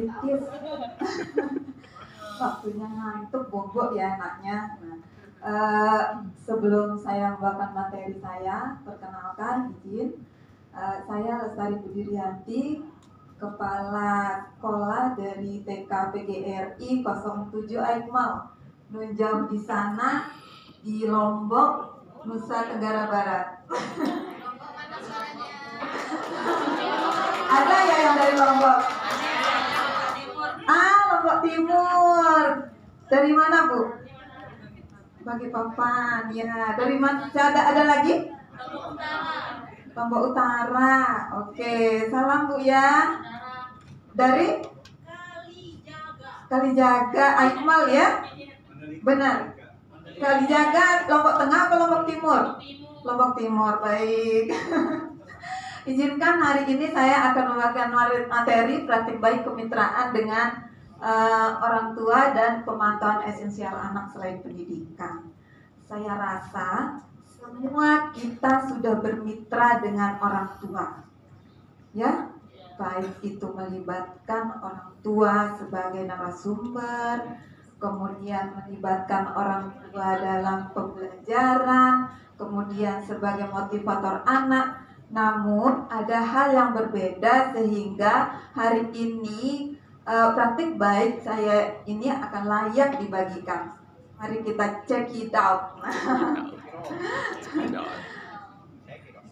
kritis. Waktunya ngantuk, bobo ya anaknya. Nah, sebelum saya membawakan materi saya, perkenalkan izin, saya Lestari Budiaryanti, Kepala Sekolah dari TK PGRI 07 Aikmal, nun jauh di sana di Lombok, Nusa Tenggara Barat. Ada ya yang dari Lombok? Lombok Timur. Dari mana, Bu? Balikpapan. Ya, dari mana? Ada lagi? Lombok Utara. Oke, salam Bu ya. Dari Kalijaga, Aikmal ya? Benar. Kalijaga, Lombok Tengah atau Lombok Timur? Lombok Timur, baik. Izinkan hari ini saya akan membagikan materi praktik baik kemitraan dengan orang tua dan pemantauan esensial anak selain pendidikan. Saya rasa semua kita sudah bermitra dengan orang tua, ya, baik itu melibatkan orang tua sebagai narasumber, kemudian melibatkan orang tua dalam pembelajaran, kemudian sebagai motivator anak. Namun ada hal yang berbeda sehingga hari ini praktik baik saya ini akan layak dibagikan. Mari kita check it out.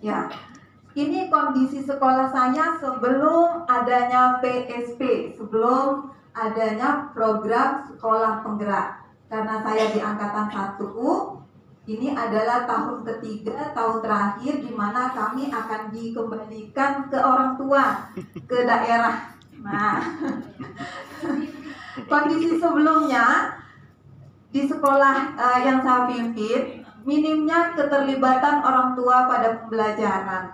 Ya, ini kondisi sekolah saya sebelum adanya PSP, sebelum adanya program sekolah penggerak. Karena saya di angkatan 1U, ini adalah tahun ketiga, tahun terakhir di mana kami akan dikembalikan ke orang tua, ke daerah. Nah, kondisi sebelumnya di sekolah yang saya pimpin, minimnya keterlibatan orang tua pada pembelajaran.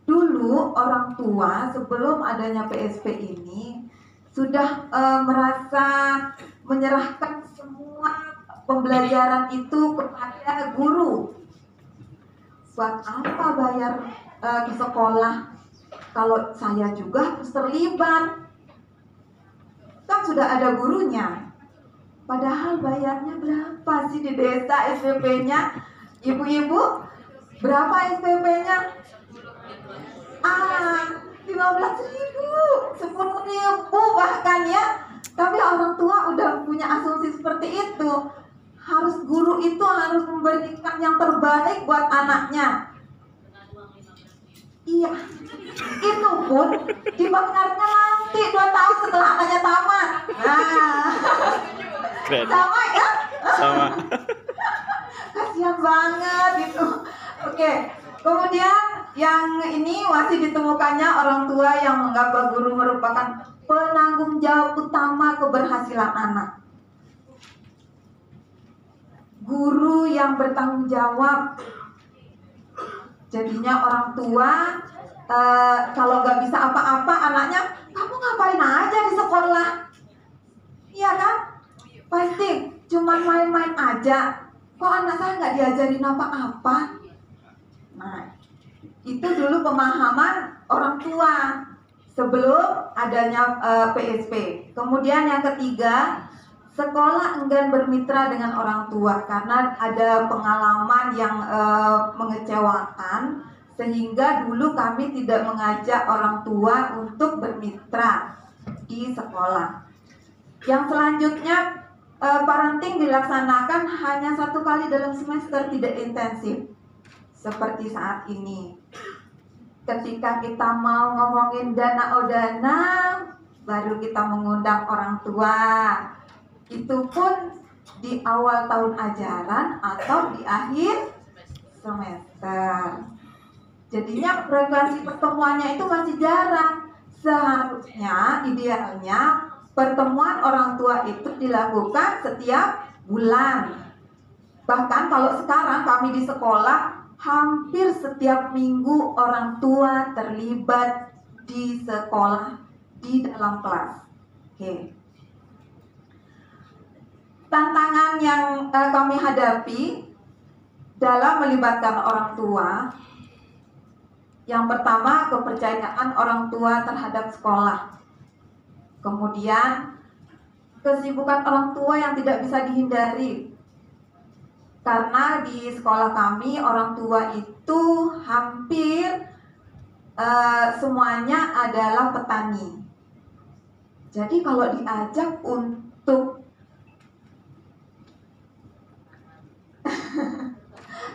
Dulu orang tua sebelum adanya PSP ini sudah merasa menyerahkan semua pembelajaran itu kepada guru. Buat apa bayar ke sekolah kalau saya juga harus terlibat? Kan sudah ada gurunya. Padahal bayarnya berapa sih di desa SPP-nya? Ibu-ibu, berapa SPP-nya? 15.000, 10.000 bahkan ya. Tapi orang tua udah punya asumsi seperti itu. Harus guru itu harus memberikan yang terbaik buat anaknya. Iya, itu pun dibayarnya nanti 2 tahun setelah anaknya tamat. Nah, sama ya? Sama. Kasihan banget gitu. Oke, kemudian yang ini masih ditemukannya orang tua yang menganggap guru merupakan penanggung jawab utama keberhasilan anak. Guru yang bertanggung jawab. Jadinya orang tua kalau nggak bisa apa-apa anaknya, kamu ngapain aja di sekolah? Iya kan? Pasti cuma main-main aja. Kok anak saya nggak diajarin apa-apa? Nah, itu dulu pemahaman orang tua sebelum adanya PSP. Kemudian yang ketiga, sekolah enggan bermitra dengan orang tua karena ada pengalaman yang mengecewakan, sehingga dulu kami tidak mengajak orang tua untuk bermitra di sekolah. Yang selanjutnya, parenting dilaksanakan hanya 1 kali dalam semester, tidak intensif seperti saat ini. Ketika kita mau ngomongin dana odana, baru kita mengundang orang tua. Itu pun di awal tahun ajaran atau di akhir semester. Jadinya frekuensi pertemuannya itu masih jarang. Seharusnya, idealnya pertemuan orang tua itu dilakukan setiap bulan. Bahkan kalau sekarang kami di sekolah, hampir setiap minggu orang tua terlibat di sekolah, di dalam kelas. Oke. Tantangan yang kami hadapi dalam melibatkan orang tua, yang pertama, kepercayaan orang tua terhadap sekolah. Kemudian kesibukan orang tua yang tidak bisa dihindari, karena di sekolah kami orang tua itu hampir semuanya adalah petani. Jadi kalau diajak untuk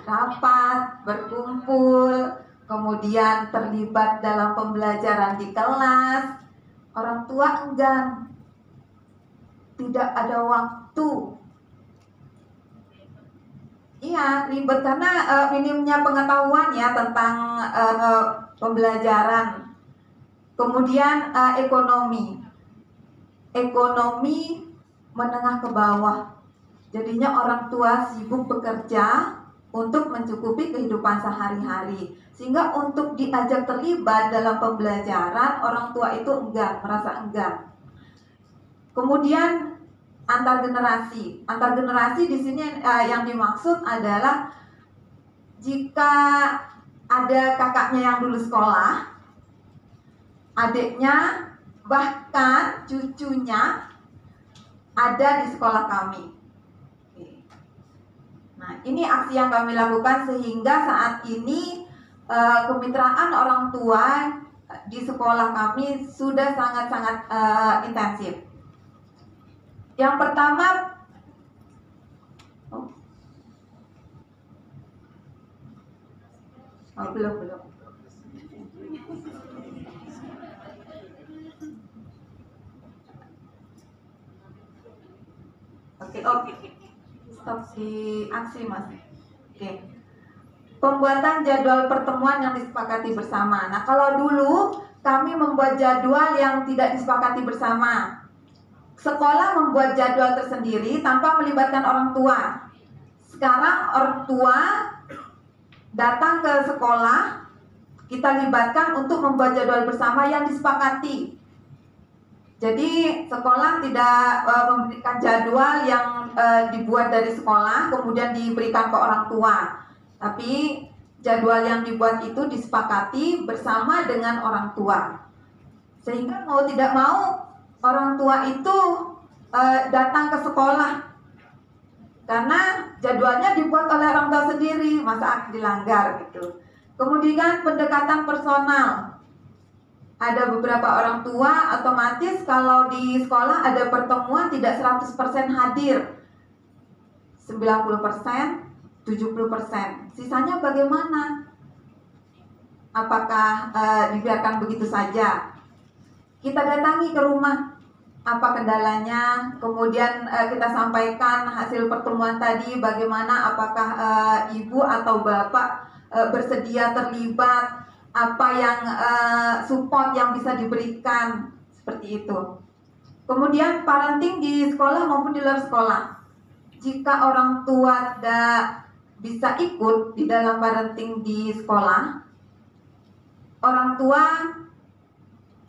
rapat, berkumpul, kemudian terlibat dalam pembelajaran di kelas, orang tua enggan, tidak ada waktu. Iya, ribet karena minimnya pengetahuan ya tentang pembelajaran. Kemudian ekonomi menengah ke bawah. Jadinya orang tua sibuk bekerja untuk mencukupi kehidupan sehari-hari. Sehingga untuk diajak terlibat dalam pembelajaran, orang tua itu enggan, merasa enggan. Kemudian antar generasi di sini yang dimaksud adalah jika ada kakaknya yang dulu sekolah, adiknya, bahkan cucunya ada di sekolah kami. Nah, ini aksi yang kami lakukan sehingga saat ini kemitraan orang tua di sekolah kami sudah sangat-sangat intensif. Yang pertama, belum. Oke. Stop di aksi, Mas. Oke. Pembuatan jadwal pertemuan yang disepakati bersama. Nah, kalau dulu kami membuat jadwal yang tidak disepakati bersama. Sekolah membuat jadwal tersendiri tanpa melibatkan orang tua. Sekarang orang tua datang ke sekolah, kita libatkan untuk membuat jadwal bersama yang disepakati. Jadi sekolah tidak memberikan jadwal yang dibuat dari sekolah kemudian diberikan ke orang tua, tapi jadwal yang dibuat itu disepakati bersama dengan orang tua. Sehingga mau tidak mau orang tua itu datang ke sekolah karena jadwalnya dibuat oleh orang tua sendiri, masa dilanggar gitu. Kemudian pendekatan personal. Ada beberapa orang tua otomatis kalau di sekolah ada pertemuan tidak 100% hadir, 90%, 70%. Sisanya bagaimana? Apakah dibiarkan begitu saja? Kita datangi ke rumah, apa kendalanya, kemudian kita sampaikan hasil pertemuan tadi bagaimana, apakah ibu atau bapak bersedia terlibat, apa yang support yang bisa diberikan, seperti itu. Kemudian parenting di sekolah maupun di luar sekolah. Jika orang tua tidak bisa ikut di dalam parenting di sekolah, orang tua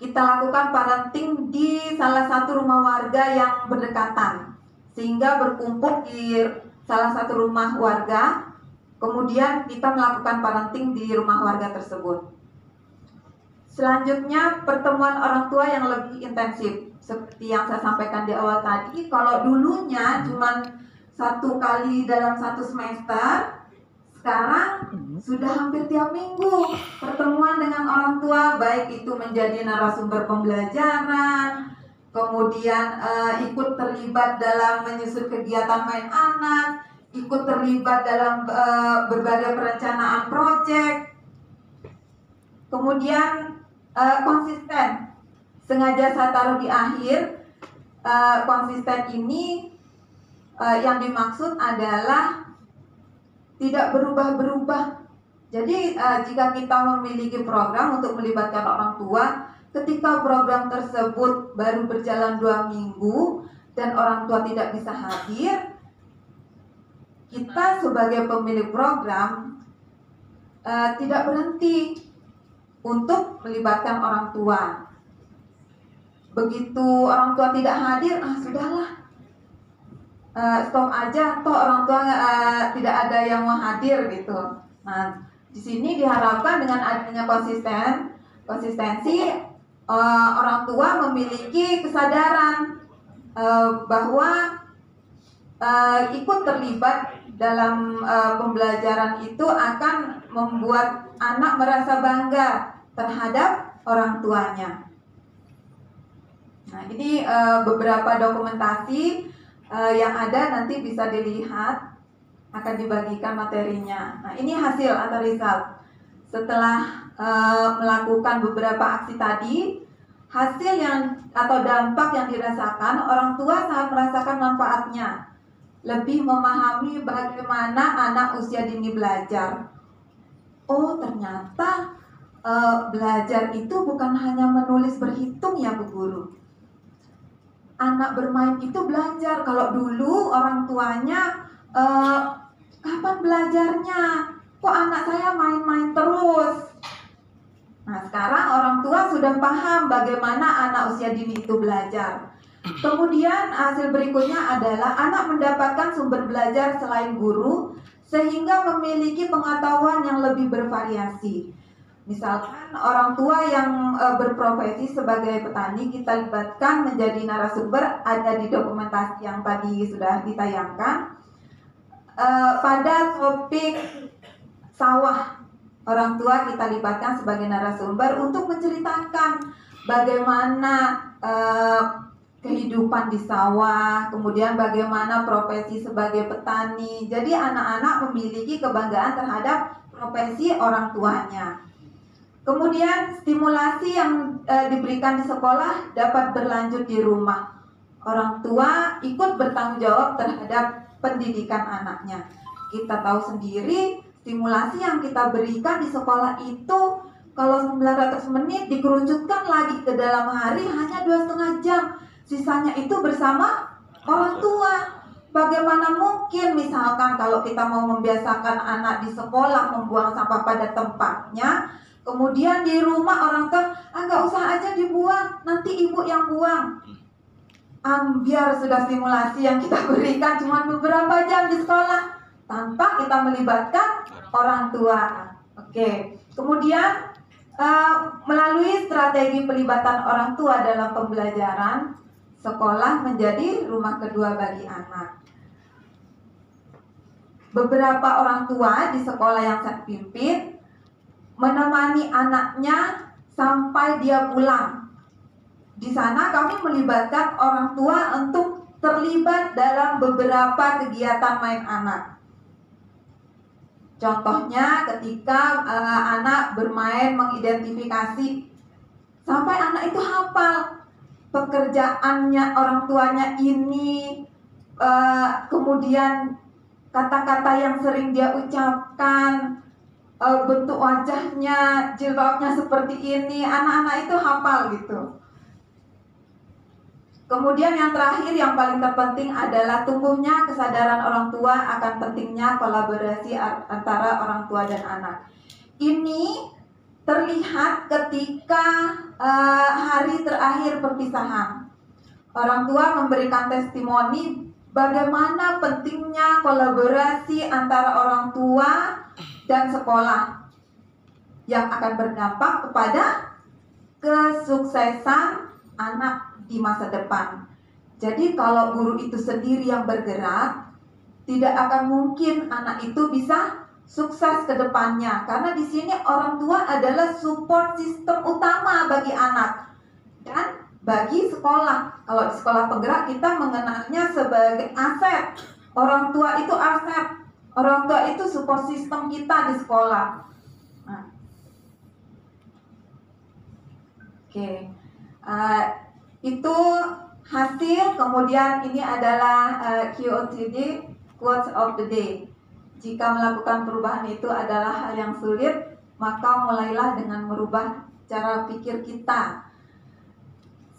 kita lakukan parenting di salah satu rumah warga yang berdekatan, sehingga berkumpul di salah satu rumah warga. Kemudian kita melakukan parenting di rumah warga tersebut. Selanjutnya pertemuan orang tua yang lebih intensif. Seperti yang saya sampaikan di awal tadi, kalau dulunya cuma 1 kali dalam 1 semester, sekarang sudah hampir tiap minggu pertemuan dengan orang tua, baik itu menjadi narasumber pembelajaran, kemudian ikut terlibat dalam menyusun kegiatan main anak, ikut terlibat dalam berbagai perencanaan proyek. Kemudian konsisten, sengaja saya taruh di akhir. Konsisten ini yang dimaksud adalah tidak berubah-berubah. Jadi jika kita memiliki program untuk melibatkan orang tua, ketika program tersebut baru berjalan 2 minggu dan orang tua tidak bisa hadir, kita sebagai pemilik program tidak berhenti untuk melibatkan orang tua. Begitu orang tua tidak hadir, sudahlah, stop aja, toh orang tua tidak ada yang mau hadir gitu. Nah, di sini diharapkan dengan adanya konsistensi, orang tua memiliki kesadaran bahwa ikut terlibat dalam pembelajaran itu akan membuat anak merasa bangga terhadap orang tuanya. Nah, ini beberapa dokumentasi yang ada, nanti bisa dilihat, akan dibagikan materinya. Nah, ini hasil atau result setelah melakukan beberapa aksi tadi. Hasil yang atau dampak yang dirasakan, orang tua sangat merasakan manfaatnya, lebih memahami bagaimana anak usia dini belajar. Oh, ternyata belajar itu bukan hanya menulis berhitung ya Bu Guru. Anak bermain itu belajar. Kalau dulu orang tuanya kapan belajarnya? Kok anak saya main-main terus? Nah, sekarang orang tua sudah paham bagaimana anak usia dini itu belajar. Kemudian hasil berikutnya adalah anak mendapatkan sumber belajar selain guru, sehingga memiliki pengetahuan yang lebih bervariasi. Misalkan orang tua yang berprofesi sebagai petani kita libatkan menjadi narasumber, ada di dokumentasi yang tadi sudah ditayangkan. Pada topik sawah, orang tua kita libatkan sebagai narasumber untuk menceritakan bagaimana kehidupan di sawah, kemudian bagaimana profesi sebagai petani. Jadi anak-anak memiliki kebanggaan terhadap profesi orang tuanya. Kemudian stimulasi yang diberikan di sekolah dapat berlanjut di rumah. Orang tua ikut bertanggung jawab terhadap pendidikan anaknya. Kita tahu sendiri, stimulasi yang kita berikan di sekolah itu kalau 900 menit dikerucutkan lagi ke dalam hari hanya 2,5 jam. Sisanya itu bersama orang tua. Bagaimana mungkin misalkan kalau kita mau membiasakan anak di sekolah membuang sampah pada tempatnya, kemudian di rumah orang tua, nggak usah aja dibuang, nanti ibu yang buang. Biar sudah stimulasi yang kita berikan cuma beberapa jam di sekolah, tanpa kita melibatkan orang tua. Oke. Kemudian melalui strategi pelibatan orang tua dalam pembelajaran, sekolah menjadi rumah kedua bagi anak. Beberapa orang tua di sekolah yang saya pimpin menemani anaknya sampai dia pulang. Di sana kami melibatkan orang tua untuk terlibat dalam beberapa kegiatan main anak. Contohnya ketika anak bermain mengidentifikasi, sampai anak itu hafal pekerjaannya orang tuanya ini, kemudian kata-kata yang sering dia ucapkan, bentuk wajahnya, jilbabnya seperti ini, anak-anak itu hafal gitu. Kemudian yang terakhir yang paling terpenting adalah tumbuhnya kesadaran orang tua akan pentingnya kolaborasi antara orang tua dan anak. Ini terlihat ketika hari terakhir perpisahan. Orang tua memberikan testimoni bagaimana pentingnya kolaborasi antara orang tua dan sekolah yang akan berdampak kepada kesuksesan anak di masa depan. Jadi kalau guru itu sendiri yang bergerak, tidak akan mungkin anak itu bisa sukses ke depannya, karena di sini orang tua adalah support system utama bagi anak dan bagi sekolah. Kalau di sekolah penggerak kita mengenalnya sebagai aset. Orang tua itu aset. Orang tua itu support system kita di sekolah. Nah. Oke. Itu hasil. Kemudian ini adalah QOTD, Quotes of the Day. Jika melakukan perubahan itu adalah hal yang sulit, maka mulailah dengan merubah cara pikir kita.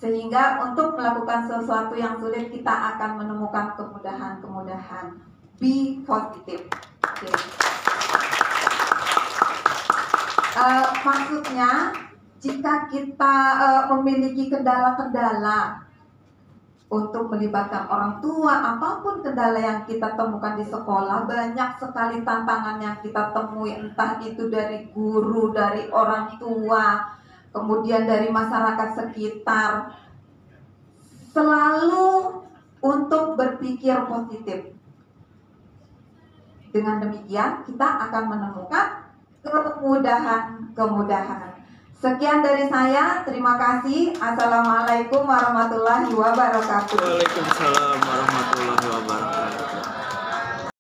Sehingga untuk melakukan sesuatu yang sulit kita akan menemukan kemudahan-kemudahan. Be positive. Okay. Maksudnya, jika kita memiliki kendala-kendala untuk melibatkan orang tua, apapun kendala yang kita temukan di sekolah, banyak sekali tantangan yang kita temui, entah itu dari guru, dari orang tua, kemudian dari masyarakat sekitar, selalu untuk berpikir positif. Dengan demikian kita akan menemukan kemudahan-kemudahan. Sekian dari saya, terima kasih. Assalamualaikum warahmatullahi wabarakatuh. Waalaikumsalam warahmatullahi wabarakatuh.